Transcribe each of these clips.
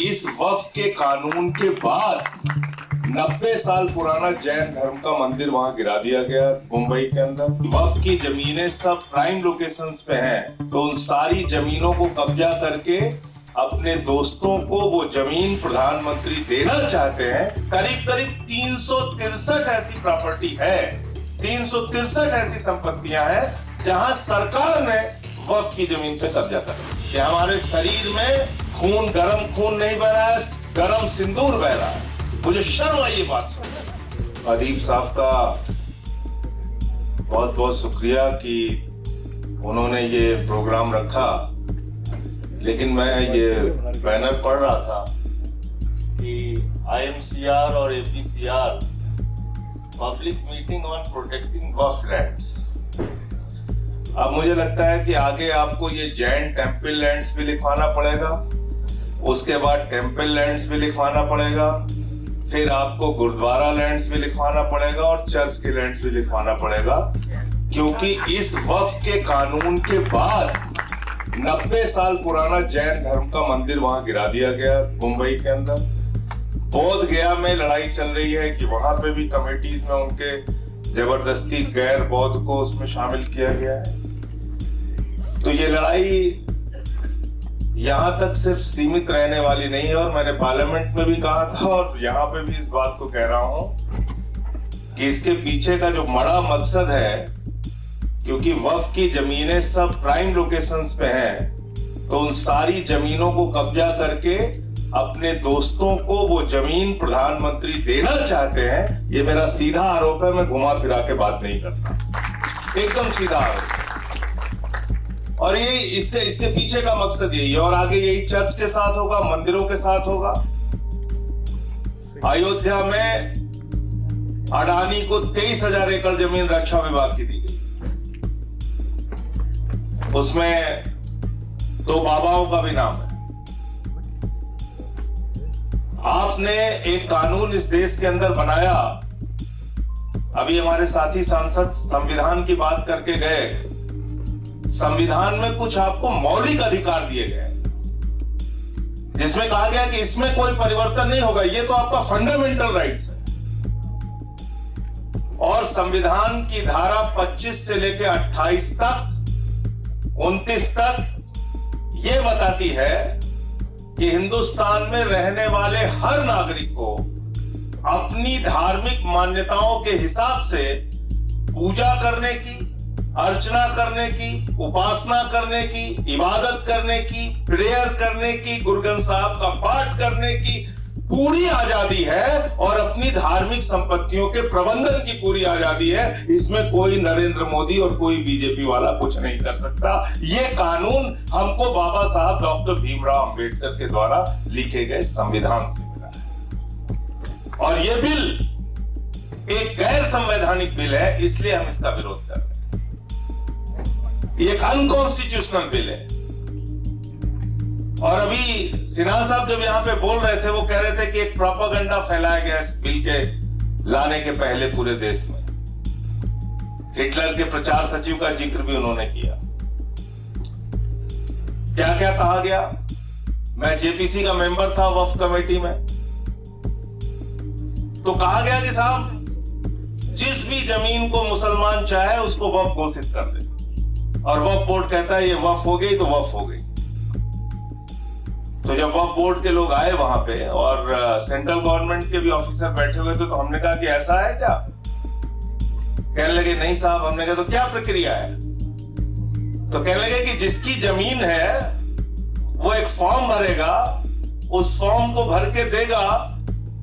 इस वक्फ के कानून के बाद 90 साल पुराना जैन धर्म का मंदिर वहां गिरा दिया गया मुंबई के अंदर। वक्फ की जमीनें सब प्राइम लोकेशंस पे हैं, तो उन सारी जमीनों को कब्जा करके अपने दोस्तों को वो जमीन प्रधानमंत्री देना चाहते हैं। करीब करीब 363 ऐसी प्रॉपर्टी है, 363 ऐसी संपत्तियां हैं जहां सरकार ने वक्फ की जमीन पे कब्जा कर लिया। हमारे शरीर में खून, गरम खून नहीं बह रहा है, गरम सिंदूर बह रहा है। मुझे शर्म आई ये बात सुन। अदीब साहब का बहुत बहुत शुक्रिया कि उन्होंने ये प्रोग्राम रखा, लेकिन मैं ये बैनर पढ़ रहा था कि IMCR और APCR public meeting on protecting Waqf lands. अब मुझे लगता है कि आगे आपको ये जैन टेम्पल लैंड्स भी लिखवाना पड़ेगा, उसके बाद टेम्पल लैंड्स भी लिखवाना पड़ेगा, फिर आपको गुरुद्वारा लैंड्स भी लिखवाना पड़ेगा और चर्च के लैंड्स भी लिखवाना पड़ेगा, क्योंकि इस वक्फ के कानून के बाद 90 साल पुराना जैन धर्म का मंदिर वहां गिरा दिया गया मुंबई के अंदर। बोध गया में लड़ाई चल रही है कि वहां पे भी कमेटीज में उनके जबरदस्ती गैर बौद्ध को उसमें शामिल किया गया है। तो ये लड़ाई यहां तक सिर्फ सीमित रहने वाली नहीं है, और मैंने पार्लियामेंट में भी कहा था और यहां पे भी इस बात को कह रहा हूं कि इसके पीछे का जो बड़ा मकसद है, क्योंकि वक्फ की जमीनें सब प्राइम लोकेशंस पे हैं, तो उन सारी जमीनों को कब्जा करके अपने दोस्तों को वो जमीन प्रधानमंत्री देना चाहते हैं। ये मेरा सीधा आरोप है, मैं घुमा फिरा के बात नहीं करता, एकदम सीधा आरोप। और ये इसके पीछे का मकसद यही है, और आगे यही चर्च के साथ होगा, मंदिरों के साथ होगा। अयोध्या में अडानी को 23,000 एकड़ जमीन रक्षा विभाग की दी गई, उसमें 2 बाबाओं का भी नाम है। आपने एक कानून इस देश के अंदर बनाया, अभी हमारे साथी सांसद संविधान की बात करके गए। संविधान में कुछ आपको मौलिक अधिकार दिए गए, जिसमें कहा गया कि इसमें कोई परिवर्तन नहीं होगा, ये तो आपका फंडामेंटल राइट्स है। और संविधान की धारा 25 से लेकर 28 तक, 29 तक ये बताती है कि हिंदुस्तान में रहने वाले हर नागरिक को अपनी धार्मिक मान्यताओं के हिसाब से पूजा करने की, अर्चना करने की, उपासना करने की, इबादत करने की, प्रेयर करने की, गुरु ग्रंथ साहब का पाठ करने की पूरी आजादी है, और अपनी धार्मिक संपत्तियों के प्रबंधन की पूरी आजादी है। इसमें कोई नरेंद्र मोदी और कोई बीजेपी वाला कुछ नहीं कर सकता। ये कानून हमको बाबा साहब डॉक्टर भीमराव अंबेडकर के द्वारा लिखे गए संविधान से मिला है, और ये बिल एक गैर संवैधानिक बिल है, इसलिए हम इसका विरोध कर रहे हैं। एक अनकॉन्स्टिट्यूशनल बिल है। और अभी सिन्हा साहब जब यहां पे बोल रहे थे, वो कह रहे थे कि एक प्रोपेगेंडा फैलाया गया इस बिल के लाने के पहले पूरे देश में। हिटलर के प्रचार सचिव का जिक्र भी उन्होंने किया। क्या क्या कहा गया? मैं JPC का मेंबर था वक्फ कमेटी में, तो कहा गया कि साहब जिस भी जमीन को मुसलमान चाहे उसको वक्फ घोषित कर दे, और वक्फ बोर्ड कहता है ये वक्फ हो गई तो वक्फ हो गई। तो जब वक्फ बोर्ड के लोग आए वहां पे, और सेंट्रल गवर्नमेंट के भी ऑफिसर बैठे हुए थे, तो हमने कहा कि ऐसा है क्या? कहने लगे नहीं साहब। हमने कहा तो क्या प्रक्रिया है? तो कहने लगे कि जिसकी जमीन है वो एक फॉर्म भरेगा, उस फॉर्म को भर के देगा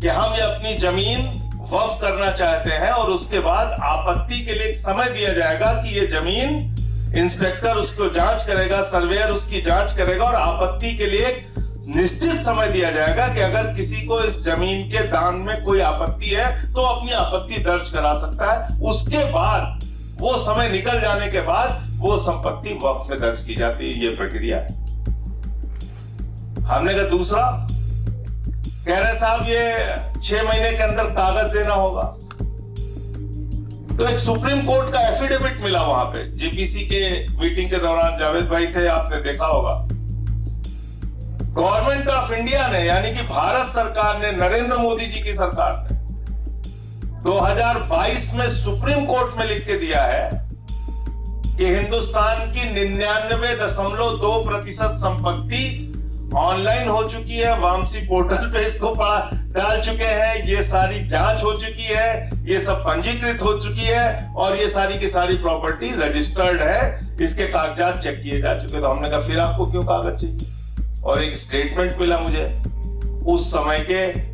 कि हम ये अपनी जमीन वक्फ करना चाहते हैं, और उसके बाद आपत्ति के लिए एक समय दिया जाएगा कि ये जमीन, इंस्पेक्टर उसको जांच करेगा, सर्वेयर उसकी जांच करेगा, और आपत्ति के लिए एक निश्चित समय दिया जाएगा कि अगर किसी को इस जमीन के दान में कोई आपत्ति है तो अपनी आपत्ति दर्ज करा सकता है। उसके बाद वो समय निकल जाने के बाद वो संपत्ति वक्फ में दर्ज की जाती है। ये प्रक्रिया है। हमने कहा दूसरा, कह रहे साहब ये 6 महीने के अंदर कागज देना होगा। तो एक सुप्रीम कोर्ट का एफिडेविट मिला वहां पे, JPC के मीटिंग के दौरान जावेद भाई थे, आपने देखा होगा। गवर्नमेंट ऑफ इंडिया ने, यानी कि भारत सरकार ने, नरेंद्र मोदी जी की सरकार ने 2022 में सुप्रीम कोर्ट में लिख के दिया है कि हिंदुस्तान की 99.2% संपत्ति ऑनलाइन हो चुकी है, वामसी पोर्टल पे इसको डाल चुके हैं, ये सारी जांच हो चुकी है, ये सब पंजीकृत हो चुकी है और ये सारी की सारी प्रॉपर्टी रजिस्टर्ड है, इसके कागजात चेक किए जा चुके। तो हमने कहा फिर आपको क्यों कागज चाहिए? और एक स्टेटमेंट मिला मुझे उस समय के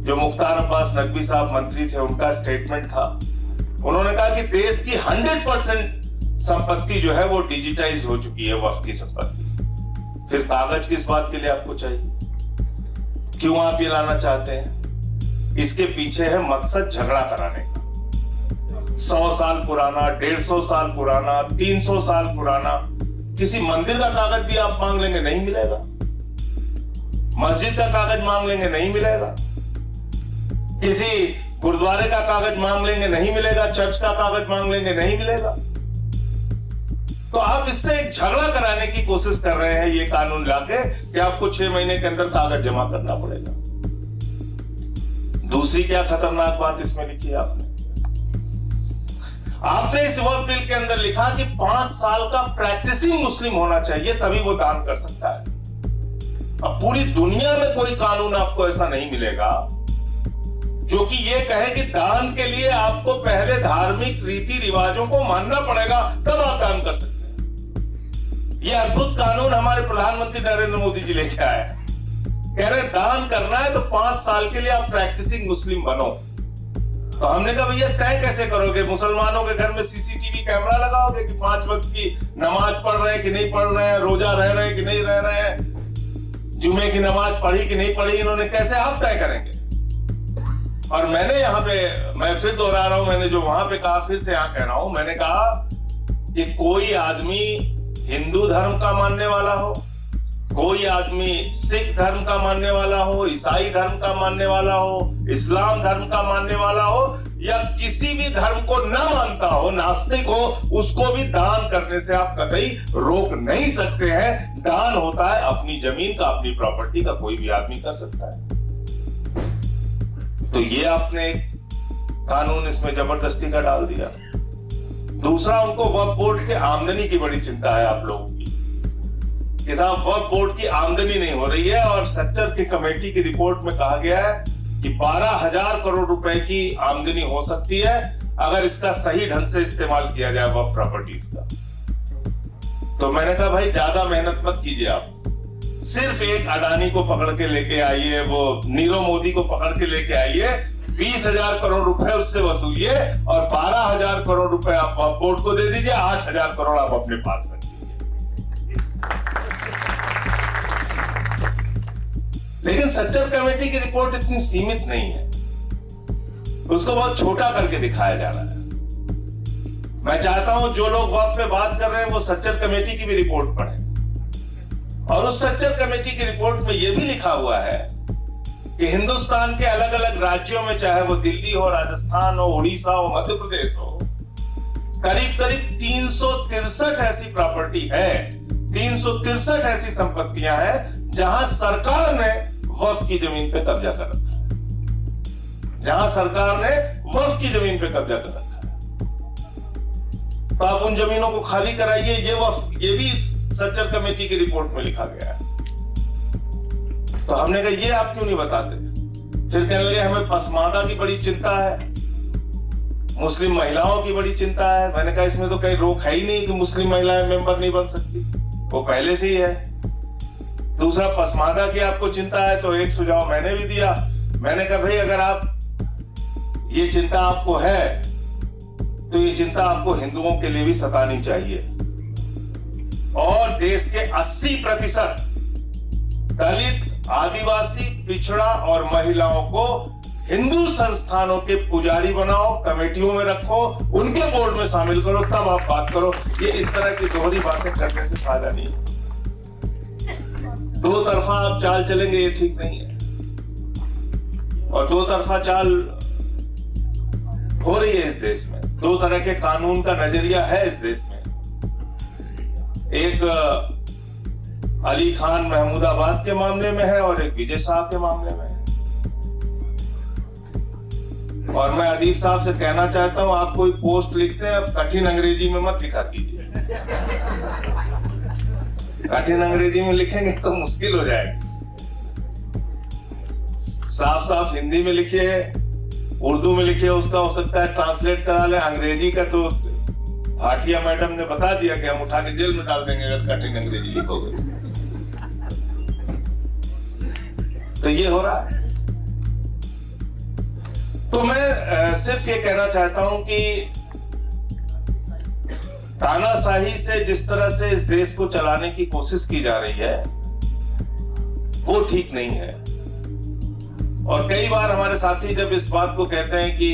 जो मुख्तार अब्बास नकवी साहब मंत्री थे, उनका स्टेटमेंट था। उन्होंने कहा कि देश की 100% संपत्ति जो है वो डिजिटाइज हो चुकी है, वक्फ की संपत्ति। फिर कागज किस बात के लिए आपको चाहिए? क्यों आप ये लाना चाहते हैं? इसके पीछे है मकसद झगड़ा कराने का। 100 साल पुराना, 150 साल पुराना, 300 साल पुराना किसी मंदिर का कागज भी आप मांग लेंगे, नहीं मिलेगा। मस्जिद का कागज मांग लेंगे, नहीं मिलेगा। किसी गुरुद्वारे का कागज मांग लेंगे, नहीं मिलेगा। चर्च का कागज मांग लेंगे, नहीं मिलेगा। तो आप इससे एक झगड़ा कराने की कोशिश कर रहे हैं ये कानून लाके कि आपको 6 महीने के अंदर कागज जमा करना पड़ेगा। दूसरी क्या खतरनाक बात इसमें लिखी है आपने इस वक्फ बिल के अंदर लिखा कि 5 साल का प्रैक्टिसिंग मुस्लिम होना चाहिए, तभी वो दान कर सकता है। अब पूरी दुनिया में कोई कानून आपको ऐसा नहीं मिलेगा जो कि ये कहे कि दान के लिए आपको पहले धार्मिक रीति रिवाजों को मानना पड़ेगा, तब आप दान कर सकते हैं। ये अद्भुत कानून हमारे प्रधानमंत्री नरेंद्र मोदी जी लेके आए हैं। कह रहे दान करना है तो 5 साल के लिए आप प्रैक्टिसिंग मुस्लिम बनो। तो हमने कहा भैया तय कैसे करोगे? मुसलमानों के घर में सीसीटीवी कैमरा लगाओगे कि 5 वक्त की नमाज पढ़ रहे हैं कि नहीं पढ़ रहे हैं, रोजा रह रहे हैं कि नहीं रह रहे हैं, जुमे की नमाज पढ़ी कि नहीं पढ़ी, इन्होंने कैसे आप तय करेंगे? और मैंने यहाँ पे, मैं फिर दोहरा रहा हूं, मैंने जो वहां पे कहा फिर से यहाँ कह रहा हूं, मैंने कहा कि कोई आदमी हिंदू धर्म का मानने वाला हो, कोई आदमी सिख धर्म का मानने वाला हो, ईसाई धर्म का मानने वाला हो, इस्लाम धर्म का मानने वाला हो, या किसी भी धर्म को न मानता हो, नास्तिक हो, उसको भी दान करने से आप कतई रोक नहीं सकते हैं। दान होता है अपनी जमीन का, अपनी प्रॉपर्टी का, कोई भी आदमी कर सकता है। तो ये आपने कानून इसमें जबरदस्ती का डाल दिया। दूसरा, उनको वक्फ बोर्ड के आमदनी की बड़ी चिंता है आप लोगों की कि साहब वक्फ बोर्ड की आमदनी नहीं हो रही है, और सच्चर की कमेटी की रिपोर्ट में कहा गया है कि 12,000 करोड़ रुपए की आमदनी हो सकती है अगर इसका सही ढंग से इस्तेमाल किया जाए वक्फ प्रॉपर्टीज का। तो मैंने कहा भाई ज्यादा मेहनत मत कीजिए, आप सिर्फ एक अडानी को पकड़ के लेके आइए, वो नीरव मोदी को पकड़ के लेके आइए, 20,000 करोड़ रुपए उससे वसूलिए और 12,000 करोड़ रुपए आप वक्फ बोर्ड को दे दीजिए, 8,000 करोड़ आप अपने पास रख लीजिए। लेकिन सच्चर कमेटी की रिपोर्ट इतनी सीमित नहीं है, उसको बहुत छोटा करके दिखाया जा रहा है। मैं चाहता हूं जो लोग वक्फ पे बात कर रहे हैं वो सच्चर कमेटी की भी रिपोर्ट पढ़ें, और उस सच्चर कमेटी की रिपोर्ट में यह भी लिखा हुआ है कि हिंदुस्तान के अलग अलग राज्यों में, चाहे वो दिल्ली हो, राजस्थान हो, उड़ीसा हो, मध्य प्रदेश हो, करीब करीब 363 ऐसी प्रॉपर्टी है, 363 ऐसी संपत्तियां हैं जहां सरकार ने वक्फ की जमीन पे कब्जा कर रखा है, जहां सरकार ने वक्फ की जमीन पे कब्जा कर रखा है। तो आप उन जमीनों को खाली कराइए, ये भी सच्चर कमेटी की रिपोर्ट में लिखा गया है। तो हमने कहा ये आप क्यों नहीं बताते? फिर कहने लगे हमें पसमानदा की बड़ी चिंता है, मुस्लिम महिलाओं की बड़ी चिंता है। मैंने कहा इसमें तो कहीं रोक है ही नहीं कि मुस्लिम महिलाएं मेंबर नहीं बन सकती, वो पहले से ही है। दूसरा, पसमानदा की आपको चिंता है तो एक सुझाव मैंने भी दिया, मैंने कहा भाई अगर आप ये चिंता आपको है तो ये चिंता आपको हिंदुओं के लिए भी सतानी चाहिए। और देश के 80% दलित, आदिवासी, पिछड़ा और महिलाओं को हिंदू संस्थानों के पुजारी बनाओ, कमेटियों में रखो, उनके बोर्ड में शामिल करो, तब आप बात करो। ये इस तरह की दोहरी बातें करने से फायदा नहीं है। दो तरफा आप चाल चलेंगे ये ठीक नहीं है, और दो तरफा चाल हो रही है इस देश में। दो तरह के कानून का नजरिया है इस देश में। एक अली खान महमूदाबाद के मामले में है और एक विजय शाह के मामले में है। और मैं अदीब साहब से कहना चाहता हूं, आप कोई पोस्ट लिखते हैं अब कठिन अंग्रेजी में मत लिखा कीजिए। कठिन अंग्रेजी में लिखेंगे तो मुश्किल हो जाएगी। साफ साफ हिंदी में लिखिए, उर्दू में लिखिए, उसका हो सकता है ट्रांसलेट करा ले। अंग्रेजी का तो भाटिया मैडम ने बता दिया कि हम उठा के जेल में डाल देंगे अगर कठिन अंग्रेजी लिखोगे। तो ये हो रहा है। तो मैं सिर्फ ये कहना चाहता हूं कि तानाशाही से जिस तरह से इस देश को चलाने की कोशिश की जा रही है वो ठीक नहीं है। और कई बार हमारे साथी जब इस बात को कहते हैं कि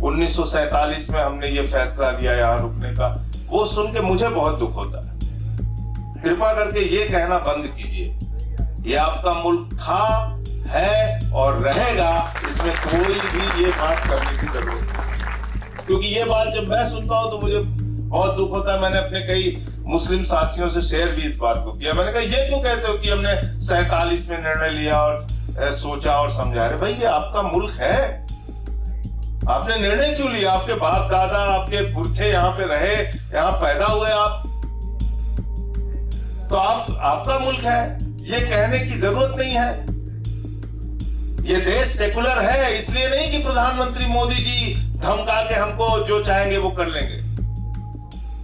1947 में हमने ये फैसला लिया यहां रुकने का, वो सुन के मुझे बहुत दुख होता है। कृपा करके ये कहना बंद कीजिए, ये आपका मुल्क था, है और रहेगा, इसमें कोई भी ये बात करने की जरूरत नहीं। क्योंकि ये बात जब मैं सुनता हूं तो मुझे बहुत दुख होता है। मैंने अपने कई मुस्लिम साथियों से शेयर भी इस बात को किया। मैंने कहा ये क्यों कहते हो कि हमने 47 में निर्णय लिया और सोचा और समझा। रहे भाई, ये आपका मुल्क है, आपने निर्णय क्यों लिया? आपके बाप दादा, आपके पुरखे यहाँ पे रहे, यहाँ पैदा हुए आप, तो आपका मुल्क है, ये कहने की जरूरत नहीं है। ये देश सेकुलर है, इसलिए नहीं कि प्रधानमंत्री मोदी जी धमका के हमको जो चाहेंगे वो कर लेंगे,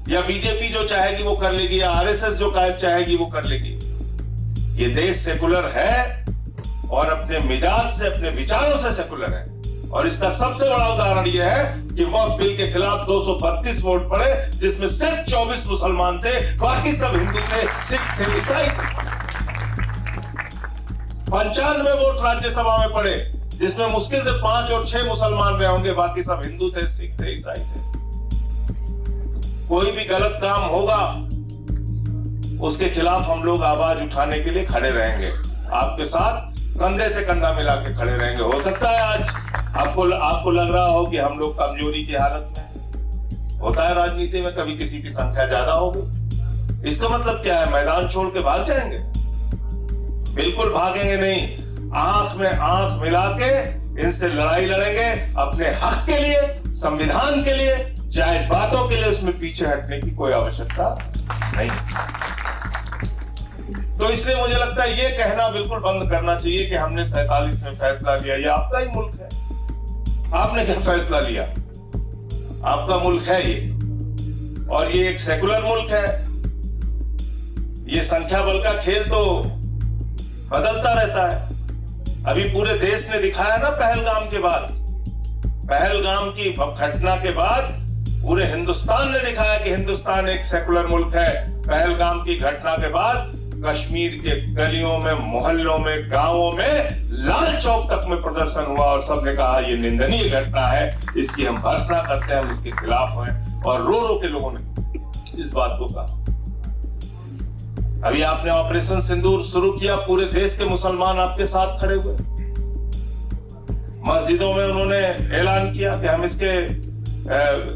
या बीजेपी जो चाहेगी वो कर लेगी, या आरएसएस जो चाहेगी वो कर लेगी। ये देश सेकुलर है और अपने मिजाज से, अपने विचारों से सेकुलर है। और इसका सबसे बड़ा उदाहरण यह है कि वक्फ बिल के खिलाफ 232 वोट पड़े, जिसमें सिर्फ 24 मुसलमान थे, बाकी सब हिंदू थे, सिख थे, ईसाई थे। 95 वोट राज्यसभा में पड़े, जिसमें मुश्किल से 5 और 6 मुसलमान रहे होंगे, बाकी सब हिंदू थे, सिख थे, ईसाई थे। कोई भी गलत काम होगा उसके खिलाफ हम लोग आवाज उठाने के लिए खड़े रहेंगे, आपके साथ कंधे से कंधा मिला के खड़े रहेंगे। हो सकता है आज आपको लग रहा हो कि हम लोग कमजोरी की हालत में हैं। होता है राजनीति में, कभी किसी की संख्या ज्यादा होगी, इसका मतलब क्या है? मैदान छोड़ के भाग जाएंगे? बिल्कुल भागेंगे नहीं। आंख में आंख मिला के इनसे लड़ाई लड़ेंगे, अपने हक के लिए, संविधान के लिए, जायज बातों के लिए। उसमें पीछे हटने की कोई आवश्यकता नहीं। तो इसलिए मुझे लगता है ये कहना बिल्कुल बंद करना चाहिए कि हमने 47 में फैसला लिया। ये आपका ही मुल्क है, आपने क्या फैसला लिया? आपका मुल्क है ये, और ये एक सेकुलर मुल्क है। ये संख्या बल का खेल तो बदलता रहता है। अभी पूरे देश ने दिखाया ना, पहलगाम के बाद, पहलगाम की घटना के बाद पूरे हिंदुस्तान ने दिखाया कि हिंदुस्तान एक सेकुलर मुल्क है। पहलगाम की घटना के बाद कश्मीर के गलियों में, मोहल्लों में, गांवों में, लाल चौक तक में प्रदर्शन हुआ और सबने कहा ये निंदनीय घटना है, इसकी हम भर्त्सना करते हैं, हम इसके खिलाफ हैं। और रो रो के लोगों ने इस बात को कहा। अभी आपने ऑपरेशन सिंदूर शुरू किया, पूरे देश के मुसलमान आपके साथ खड़े हुए। मस्जिदों में उन्होंने ऐलान किया कि हम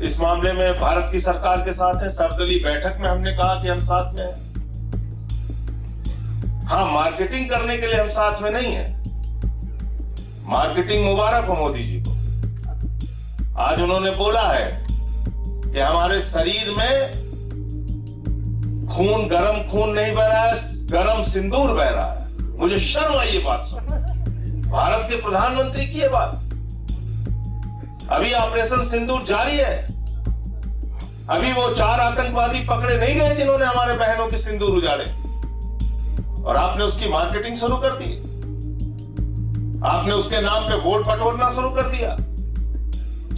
इस मामले में भारत की सरकार के साथ हैं। सर्वदलीय बैठक में हमने कहा कि हम साथ में हैं। हाँ, मार्केटिंग करने के लिए हम साथ में नहीं है। मार्केटिंग मुबारक हो मोदी जी को। आज उन्होंने बोला है कि हमारे शरीर में खून, गरम खून नहीं बह रहा है, गरम सिंदूर बह रहा है। मुझे शर्म आई ये बात सुन, भारत के प्रधानमंत्री की ये बात। अभी ऑपरेशन सिंदूर जारी है। अभी वो 4 आतंकवादी पकड़े नहीं गए जिन्होंने हमारे बहनों के सिंदूर उजाड़े, और आपने उसकी मार्केटिंग शुरू कर दी। आपने उसके नाम पे वोट बटोरना शुरू कर दिया।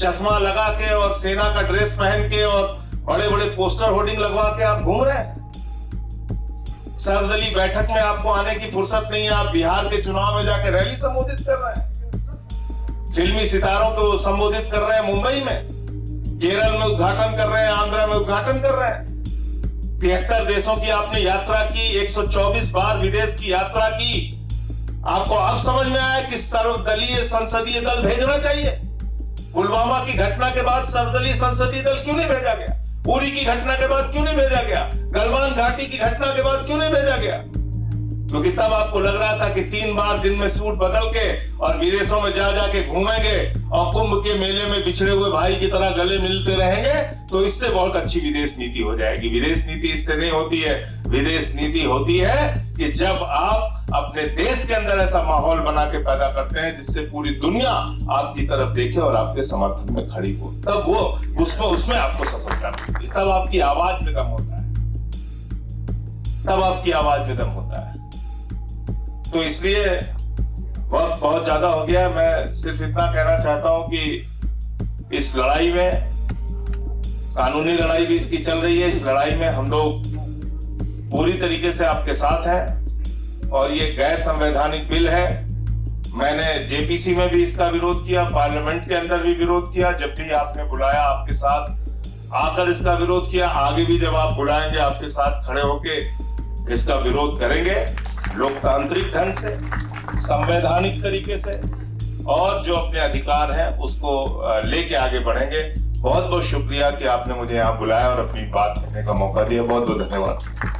चश्मा लगा के और सेना का ड्रेस पहन के और बड़े बड़े पोस्टर होर्डिंग लगवा के आप घूम रहे हैं। सर्वदलीय बैठक में आपको आने की फुर्सत नहीं है। आप बिहार के चुनाव में जाकर रैली संबोधित कर रहे हैं, फिल्मी सितारों को संबोधित कर रहे हैं मुंबई में, केरल में उद्घाटन कर रहे हैं, आंध्र में उद्घाटन कर रहे हैं। 73 देशों की आपने यात्रा की, 124 बार विदेश की यात्रा की। आपको अब समझ में आया कि सर्वदलीय संसदीय दल भेजना चाहिए। पुलवामा की घटना के बाद सर्वदलीय संसदीय दल क्यों नहीं भेजा गया? उरी की घटना के बाद क्यों नहीं भेजा गया? गलवान घाटी की घटना के बाद क्यों नहीं भेजा गया? क्योंकि तब आपको लग रहा था कि 3 बार दिन में सूट बदल के और विदेशों में जा जाके घूमेंगे और कुंभ के मेले में बिछड़े हुए भाई की तरह गले मिलते रहेंगे, तो इससे बहुत अच्छी विदेश नीति हो जाएगी। विदेश नीति इससे नहीं होती है। विदेश नीति होती है कि जब आप अपने देश के अंदर ऐसा माहौल बना के पैदा करते हैं जिससे पूरी दुनिया आपकी तरफ देखे और आपके समर्थन में खड़ी हो, तब वो उसमें आपको सफलता मिलती है। तब आपकी आवाज में दम होता है, तब आपकी आवाज में दम होता है। तो इसलिए वक्त बहुत ज्यादा हो गया। मैं सिर्फ इतना कहना चाहता हूं कि इस लड़ाई में, कानूनी लड़ाई भी इसकी चल रही है, इस लड़ाई में हम लोग पूरी तरीके से आपके साथ हैं और ये गैर संवैधानिक बिल है। मैंने जेपीसी में भी इसका विरोध किया, पार्लियामेंट के अंदर भी विरोध किया। जब भी आपने बुलाया आपके साथ आकर इसका विरोध किया, आगे भी जब आप बुलाएंगे आपके साथ खड़े होके इसका विरोध करेंगे, लोकतांत्रिक ढंग से, संवैधानिक तरीके से, और जो अपने अधिकार हैं उसको लेके आगे बढ़ेंगे। बहुत बहुत शुक्रिया कि आपने मुझे यहाँ बुलाया और अपनी बात कहने का मौका दिया। बहुत बहुत धन्यवाद।